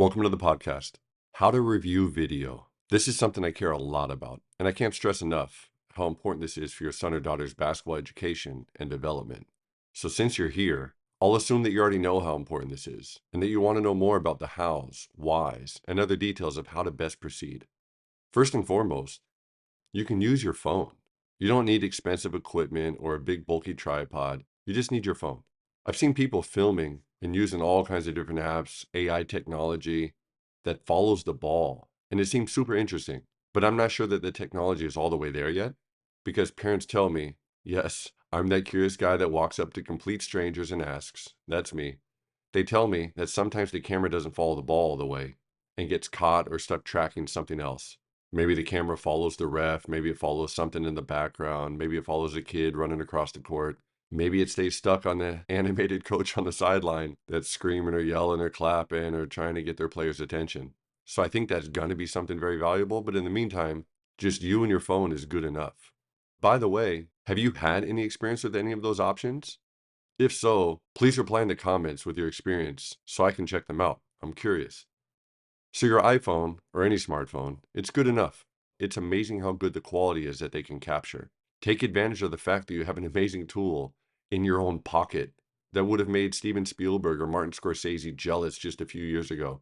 Welcome to the podcast. How to review video. This is something I care a lot about, and I can't stress enough how important this is for your son or daughter's basketball education and development. So since you're here, I'll assume that you already know how important this is, and that you want to know more about the hows, whys, and other details of how to best proceed. First and foremost, you can use your phone. You don't need expensive equipment or a big bulky tripod. You just need your phone. I've seen people filming and using all kinds of different apps, AI technology that follows the ball. And it seems super interesting, but I'm not sure that the technology is all the way there yet because parents tell me, yes, I'm that curious guy that walks up to complete strangers and asks. That's me. They tell me that sometimes the camera doesn't follow the ball all the way and gets caught or stuck tracking something else. Maybe the camera follows the ref, maybe it follows something in the background, maybe it follows a kid running across the court. Maybe it stays stuck on the animated coach on the sideline that's screaming or yelling or clapping or trying to get their players' attention. So I think that's going to be something very valuable. But in the meantime, just you and your phone is good enough. By the way, have you had any experience with any of those options? If so, please reply in the comments with your experience so I can check them out. I'm curious. So your iPhone or any smartphone, it's good enough. It's amazing how good the quality is that they can capture. Take advantage of the fact that you have an amazing tool in your own pocket that would have made Steven Spielberg or Martin Scorsese jealous just a few years ago.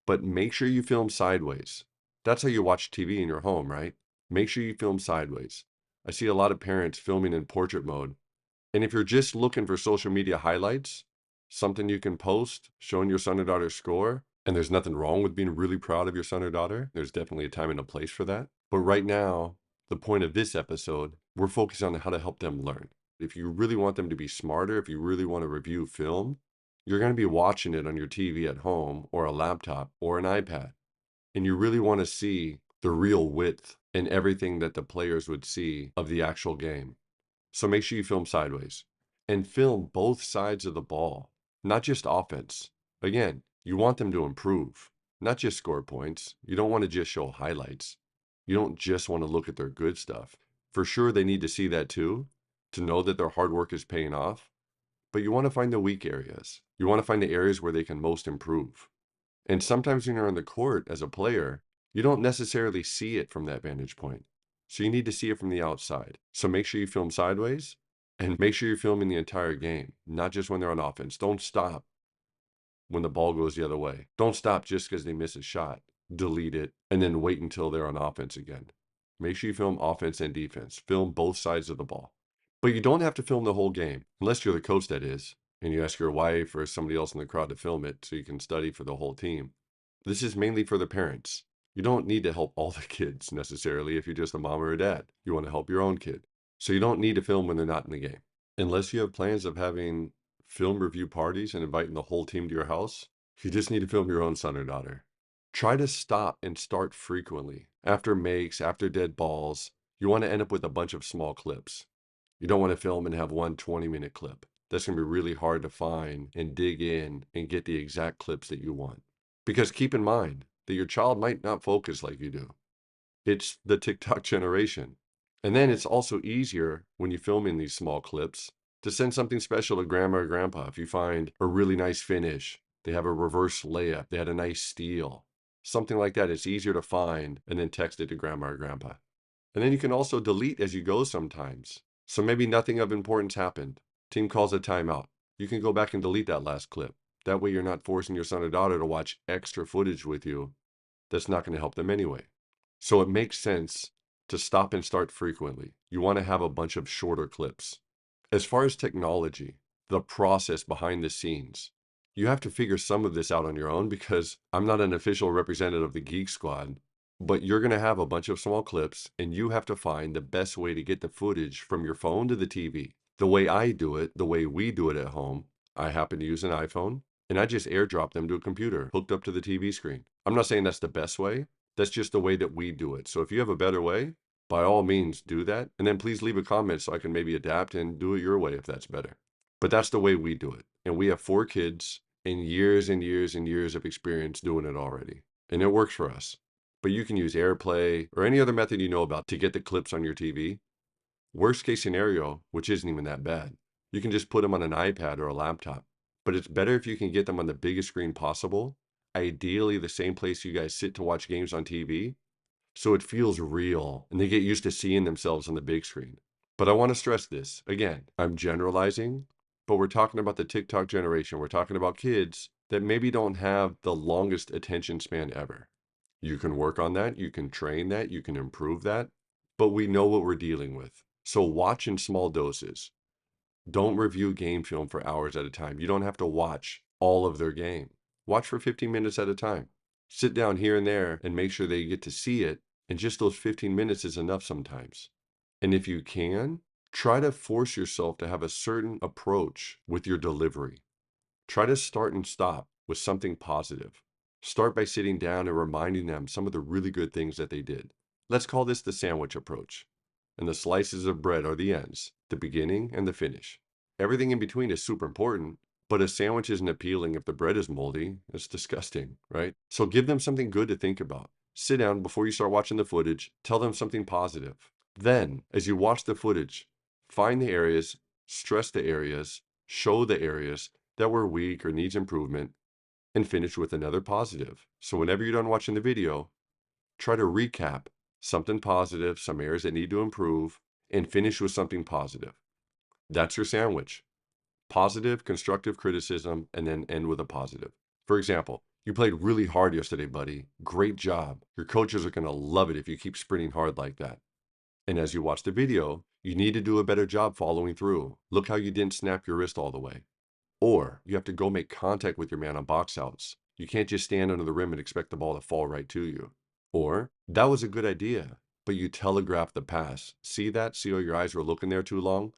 But make sure you film sideways. That's how you watch TV in your home, right? Make sure you film sideways. I see a lot of parents filming in portrait mode. And if you're just looking for social media highlights, something you can post showing your son or daughter's score, and there's nothing wrong with being really proud of your son or daughter. There's definitely a time and a place for that. But right now, the point of this episode, we're focused on how to help them learn. If you really want them to be smarter, if you really want to review film, you're going to be watching it on your TV at home or a laptop or an iPad. And you really want to see the real width and everything that the players would see of the actual game. So make sure you film sideways and film both sides of the ball, not just offense. Again, you want them to improve, not just score points. You don't want to just show highlights. You don't just want to look at their good stuff. For sure, they need to see that too, to know that their hard work is paying off. But you want to find the weak areas. You want to find the areas where they can most improve. And sometimes when you're on the court as a player, you don't necessarily see it from that vantage point. So you need to see it from the outside. So make sure you film sideways and make sure you're filming the entire game, not just when they're on offense. Don't stop when the ball goes the other way. Don't stop just because they miss a shot. Delete it and then wait until they're on offense again. Make sure you film offense and defense. Film both sides of the ball. But you don't have to film the whole game, unless you're the coach, that is, and you ask your wife or somebody else in the crowd to film it so you can study for the whole team. This is mainly for the parents. You don't need to help all the kids necessarily if you're just a mom or a dad. You want to help your own kid. So you don't need to film when they're not in the game. Unless you have plans of having film review parties and inviting the whole team to your house, you just need to film your own son or daughter. Try to stop and start frequently. After makes, after dead balls, you want to end up with a bunch of small clips. You don't want to film and have one 20-minute clip. That's going to be really hard to find and dig in and get the exact clips that you want. Because keep in mind that your child might not focus like you do. It's the TikTok generation. And then it's also easier when you film in these small clips to send something special to grandma or grandpa. If you find a really nice finish, they have a reverse layup, they had a nice steal, something like that. It's easier to find and then text it to grandma or grandpa. And then you can also delete as you go sometimes. So maybe nothing of importance happened. Team calls a timeout. You can go back and delete that last clip. That way you're not forcing your son or daughter to watch extra footage with you that's not going to help them anyway. So it makes sense to stop and start frequently. You want to have a bunch of shorter clips. As far as technology, the process behind the scenes, you have to figure some of this out on your own because I'm not an official representative of the Geek Squad, but you're going to have a bunch of small clips and you have to find the best way to get the footage from your phone to the TV. The way I do it, the way we do it at home, I happen to use an iPhone and I just airdrop them to a computer hooked up to the TV screen. I'm not saying that's the best way. That's just the way that we do it. So if you have a better way, by all means do that. And then please leave a comment so I can maybe adapt and do it your way if that's better. But that's the way we do it. And we have 4 kids and years and years and years of experience doing it already. And it works for us. But you can use AirPlay or any other method you know about to get the clips on your TV. Worst case scenario, which isn't even that bad, you can just put them on an iPad or a laptop. But it's better if you can get them on the biggest screen possible ideally the same place you guys sit to watch games on TV, so it feels real and they get used to seeing themselves on the big screen. But I want to stress this again, I'm generalizing, but we're talking about the TikTok generation. We're talking about kids that maybe don't have the longest attention span ever. You can work on that, you can train that, you can improve that, but we know what we're dealing with. So watch in small doses. Don't review game film for hours at a time. You don't have to watch all of their game. Watch for 15 minutes at a time. Sit down here and there and make sure they get to see it. And just those 15 minutes is enough sometimes. And if you can, try to force yourself to have a certain approach with your delivery. Try to start and stop with something positive. Start by sitting down and reminding them some of the really good things that they did. Let's call this the sandwich approach. And the slices of bread are the ends, the beginning and the finish. Everything in between is super important, but a sandwich isn't appealing if the bread is moldy. It's disgusting, right? So give them something good to think about. Sit down before you start watching the footage, tell them something positive. Then, as you watch the footage, find the areas, stress the areas, show the areas that were weak or needs improvement, and finish with another positive. So whenever you're done watching the video, try to recap something positive, some areas that need to improve, and finish with something positive. That's your sandwich. Positive, constructive criticism, and then end with a positive. For example, you played really hard yesterday, buddy. Great job. Your coaches are going to love it if you keep sprinting hard like that. And as you watch the video, you need to do a better job following through. Look how you didn't snap your wrist all the way. Or you have to go make contact with your man on box outs. You can't just stand under the rim and expect the ball to fall right to you. Or that was a good idea, but you telegraphed the pass. See that? See how your eyes were looking there too long?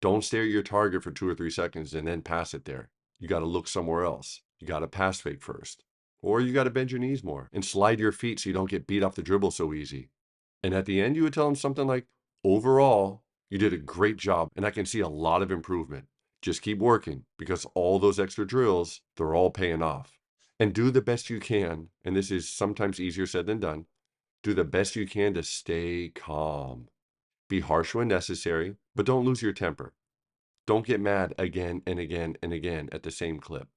Don't stare at your target for 2 or 3 seconds and then pass it there. You got to look somewhere else. You got to pass fake first. Or you got to bend your knees more and slide your feet so you don't get beat off the dribble so easy. And at the end, you would tell them something like, overall, you did a great job and I can see a lot of improvement. Just keep working because all those extra drills, they're all paying off. And do the best you can, and this is sometimes easier said than done, do the best you can to stay calm. Be harsh when necessary, but don't lose your temper. Don't get mad again and again and again at the same clip.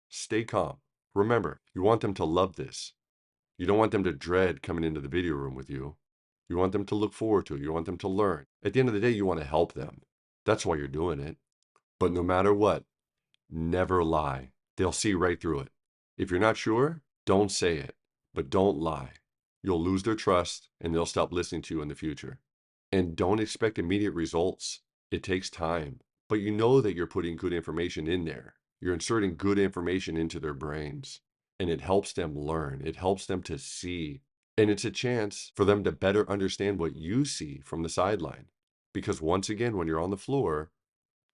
Stay calm. Remember, you want them to love this. You don't want them to dread coming into the video room with you. You want them to look forward to it. You want them to learn. At the end of the day, you want to help them. That's why you're doing it. But no matter what, never lie. They'll see right through it. If you're not sure, don't say it, but don't lie. You'll lose their trust and they'll stop listening to you in the future. And don't expect immediate results. It takes time, but you know that you're putting good information in there. You're inserting good information into their brains, and it helps them learn. It helps them to see. And it's a chance for them to better understand what you see from the sideline. Because once again, when you're on the floor,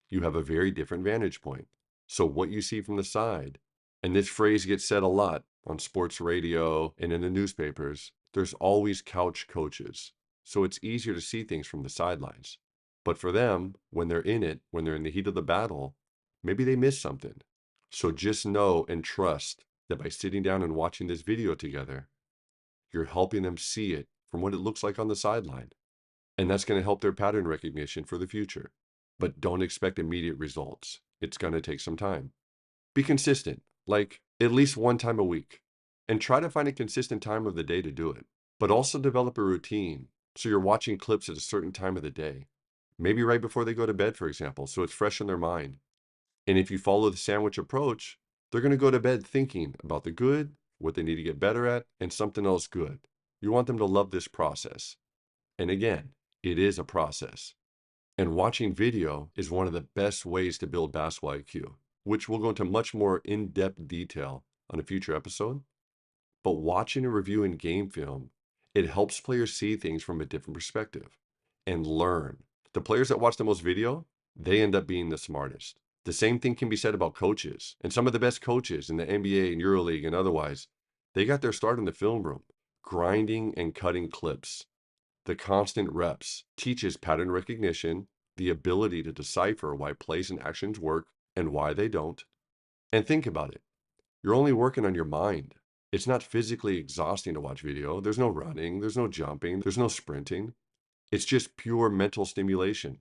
you have a very different vantage point. So what you see from the side, and this phrase gets said a lot on sports radio and in the newspapers, there's always couch coaches. So it's easier to see things from the sidelines. But for them, when they're in it, when they're in the heat of the battle, maybe they miss something. So just know and trust that by sitting down and watching this video together, you're helping them see it from what it looks like on the sideline. And that's going to help their pattern recognition for the future. But don't expect immediate results. It's going to take some time. Be consistent, like at least one time a week, and try to find a consistent time of the day to do it. But also develop a routine so you're watching clips at a certain time of the day. Maybe right before they go to bed, for example, so it's fresh in their mind. And if you follow the sandwich approach, they're going to go to bed thinking about the good, what they need to get better at, and something else good. You want them to love this process. And again, it is a process. And watching video is one of the best ways to build basketball IQ, which we'll go into much more in-depth detail on a future episode. But watching and reviewing game film, it helps players see things from a different perspective and learn. The players that watch the most video, they end up being the smartest. The same thing can be said about coaches. And some of the best coaches in the NBA and EuroLeague and otherwise, they got their start in the film room, grinding and cutting clips. The constant reps teaches pattern recognition, the ability to decipher why plays and actions work and why they don't. And think about it. You're only working on your mind. It's not physically exhausting to watch video. There's no running, there's no jumping, there's no sprinting. It's just pure mental stimulation,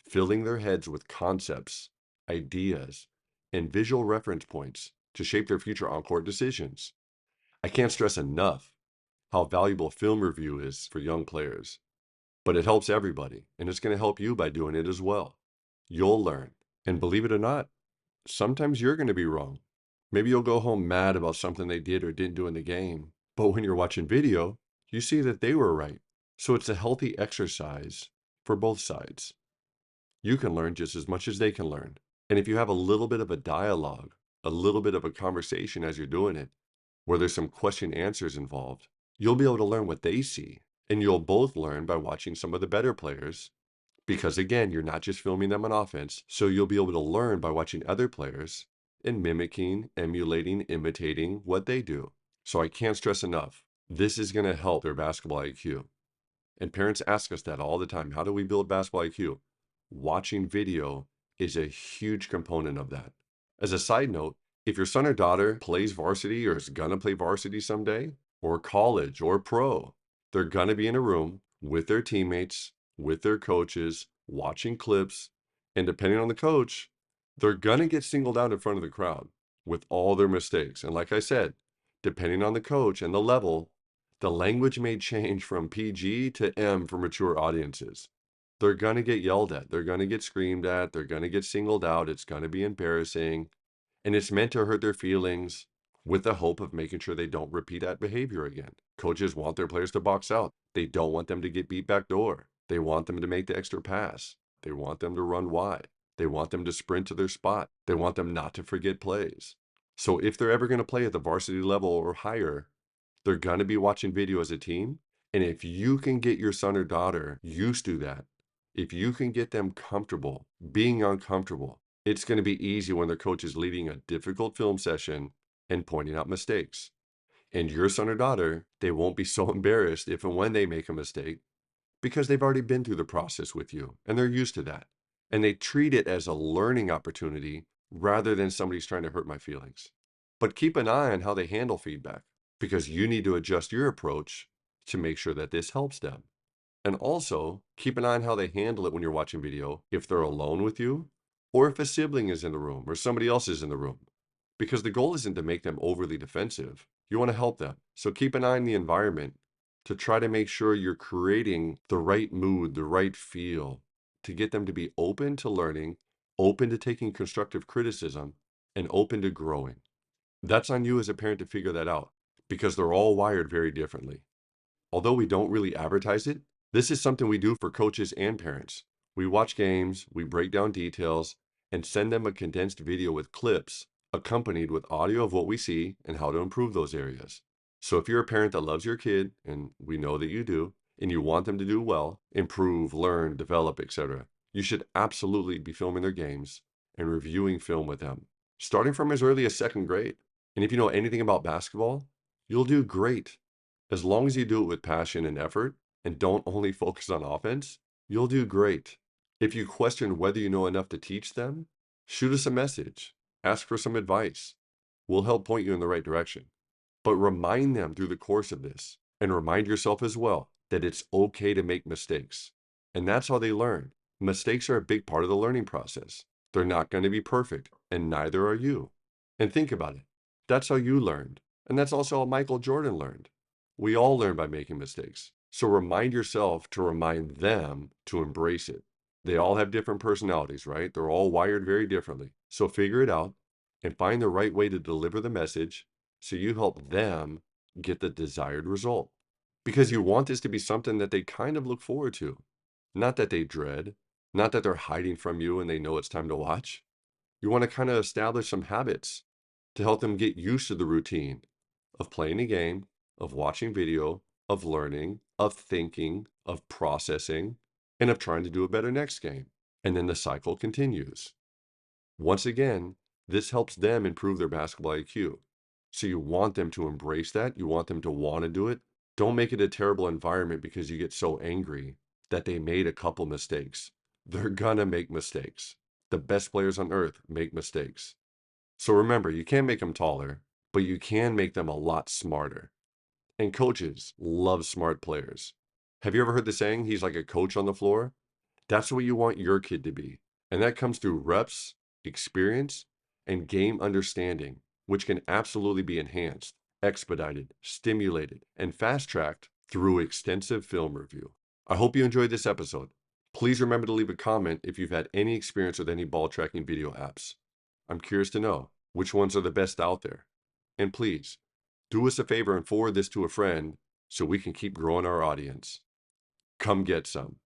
filling their heads with concepts, ideas, and visual reference points to shape their future on-court decisions. I can't stress enough how valuable film review is for young players, but it helps everybody, and it's going to help you by doing it as well. You'll learn. And believe it or not, sometimes you're going to be wrong. Maybe you'll go home mad about something they did or didn't do in the game, but when you're watching video, you see that they were right. So it's a healthy exercise for both sides. You can learn just as much as they can learn. And if you have a little bit of a dialogue, a little bit of a conversation as you're doing it, where there's some question answers involved, you'll be able to learn what they see. And you'll both learn by watching some of the better players. Because again, you're not just filming them on offense, so you'll be able to learn by watching other players and mimicking, emulating, imitating what they do. So I can't stress enough, this is going to help their basketball IQ. And parents ask us that all the time. How do we build basketball IQ? Watching video is a huge component of that. As a side note, if your son or daughter plays varsity or is gonna play varsity someday, or college or pro, they're gonna be in a room with their teammates, with their coaches, watching clips, and depending on the coach, they're gonna get singled out in front of the crowd with all their mistakes. And like I said, depending on the coach and the level, the language may change from PG to M for mature audiences. They're going to get yelled at. They're going to get screamed at. They're going to get singled out. It's going to be embarrassing. And it's meant to hurt their feelings with the hope of making sure they don't repeat that behavior again. Coaches want their players to box out. They don't want them to get beat back door. They want them to make the extra pass. They want them to run wide. They want them to sprint to their spot. They want them not to forget plays. So if they're ever going to play at the varsity level or higher, they're going to be watching video as a team. And if you can get your son or daughter used to that, if you can get them comfortable being uncomfortable, it's going to be easy when their coach is leading a difficult film session and pointing out mistakes. And your son or daughter, they won't be so embarrassed if and when they make a mistake because they've already been through the process with you and they're used to that. And they treat it as a learning opportunity rather than somebody's trying to hurt my feelings. But keep an eye on how they handle feedback because you need to adjust your approach to make sure that this helps them. And also, keep an eye on how they handle it when you're watching video, if they're alone with you, or if a sibling is in the room or somebody else is in the room. Because the goal isn't to make them overly defensive. You want to help them. So keep an eye on the environment to try to make sure you're creating the right mood, the right feel, to get them to be open to learning, open to taking constructive criticism, and open to growing. That's on you as a parent to figure that out because they're all wired very differently. Although we don't really advertise it, this is something we do for coaches and parents. We watch games, we break down details, and send them a condensed video with clips accompanied with audio of what we see and how to improve those areas. So if you're a parent that loves your kid, and we know that you do, and you want them to do well, improve, learn, develop, etc., you should absolutely be filming their games and reviewing film with them, starting from as early as second grade. And if you know anything about basketball, you'll do great. As long as you do it with passion and effort and don't only focus on offense, you'll do great. If you question whether you know enough to teach them, shoot us a message. Ask for some advice. We'll help point you in the right direction. But remind them through the course of this and remind yourself as well that it's okay to make mistakes. And that's how they learn. Mistakes are a big part of the learning process. They're not going to be perfect, and neither are you. And think about it. That's how you learned. And that's also how Michael Jordan learned. We all learn by making mistakes. So remind yourself to remind them to embrace it. They all have different personalities, right? They're all wired very differently. So figure it out and find the right way to deliver the message so you help them get the desired result. Because you want this to be something that they kind of look forward to, not that they dread, not that they're hiding from you and they know it's time to watch. You want to kind of establish some habits to help them get used to the routine of playing a game, of watching video, of learning, of thinking, of processing, and of trying to do a better next game. And then the cycle continues. Once again, this helps them improve their basketball IQ. So you want them to embrace that. You want them to want to do it. Don't make it a terrible environment because you get so angry that they made a couple mistakes. They're gonna make mistakes. The best players on earth make mistakes. So remember, you can't make them taller, but you can make them a lot smarter. And coaches love smart players. Have you ever heard the saying, he's like a coach on the floor? That's what you want your kid to be. And that comes through reps, experience, and game understanding, which can absolutely be enhanced. expedited, stimulated, and fast-tracked through extensive film review. I hope you enjoyed this episode. Please remember to leave a comment if you've had any experience with any ball tracking video apps. I'm curious to know which ones are the best out there. And please, do us a favor and forward this to a friend so we can keep growing our audience. Come get some.